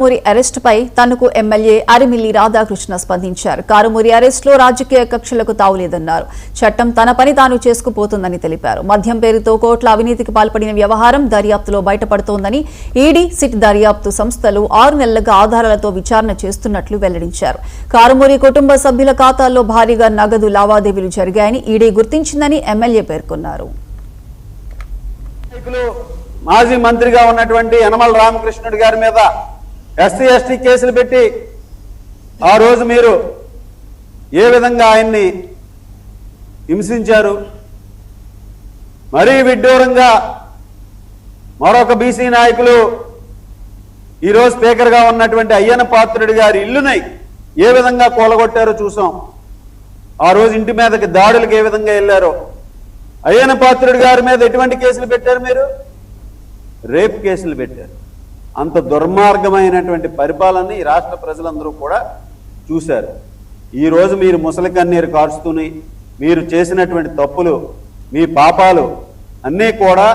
కారుమూరి అరెస్టుపై తనకు ఎమ్మెల్యే అరిమిల్లి రాధాకృష్ణ స్పందించారు. కారుమూరి అరెస్టులో రాజకీయ కక్షలకు తావులేదన్నారు. చట్టం తన పని తాను చేసుకుపోతుందని తెలిపారు. మద్యం పేరుతో కోట్ల అవినీతికి పాల్పడిన వ్యవహారం దర్యాప్తులో బయటపడుతోందని ఈడీ, సిట్ దర్యాప్తు సంస్థలు 6 నెలలుగా ఆధారాలతో విచారణ చేస్తున్నట్లు వెల్లడించారు. కారుమూరి కుటుంబ సభ్యుల ఖాతాల్లో భారీగా నగదు లావాదేవీలు జరిగాయని ఈడీ గుర్తించిందని ఎమ్మెల్యే పేర్కొన్నారు. మాజీ మంత్రిగా ఉన్నటువంటి యనమల రామకృష్ణుడి గారి మీద ఎస్సీ ఎస్టీ కేసులు పెట్టి ఆ రోజు మీరు ఏ విధంగా ఆయన్ని హింసించారు. మరీ విడ్డూరంగా మరొక బీసీ నాయకులు ఈరోజు స్పీకర్గా ఉన్నటువంటి అయ్యన్న పాత్రుడి గారి ఇల్లునై ఏ విధంగా కూలగొట్టారో చూసాం. ఆ రోజు ఇంటి మీదకి దాడులకు ఏ విధంగా వెళ్ళారో. అయ్యన్న పాత్రుడి గారి మీద ఎటువంటి కేసులు పెట్టారు? మీరు రేప్ కేసులు పెట్టారు. అంత దుర్మార్గమైనటువంటి పరిపాలనని ఈ రాష్ట్ర ప్రజలందరూ కూడా చూశారు. ఈరోజు మీరు ముసలి కన్నీరు కార్చుతూని మీరు చేసినటువంటి తప్పులు, మీ పాపాలు అన్నీ కూడా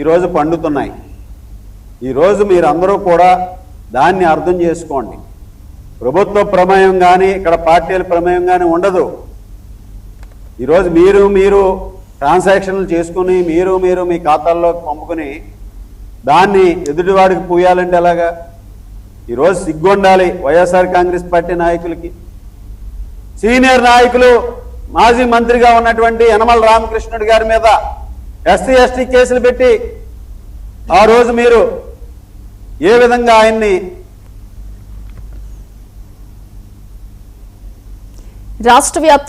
ఈరోజు పండుతున్నాయి. ఈరోజు మీరందరూ కూడా దాన్ని అర్థం చేసుకోండి. ప్రభుత్వ ప్రమేయం కానీ ఇక్కడ పార్టీల ప్రమేయం కానీ ఉండదు. ఈరోజు మీరు ట్రాన్సాక్షన్లు చేసుకుని మీరు మీ ఖాతాల్లోకి పంపుకుని దాన్ని ఎదుటివాడికి పూయాలంటే ఎలాగా? ఈరోజు సిగ్గుండాలి వైఎస్ఆర్ కాంగ్రెస్ పార్టీ నాయకులకి. సీనియర్ నాయకులు మాజీ మంత్రిగా ఉన్నటువంటి యనమల రామకృష్ణుడి గారి మీద ఎస్సీ ఎస్టీ కేసులు పెట్టి ఆ రోజు మీరు ఏ విధంగా ఆయన్ని రాష్ట్ర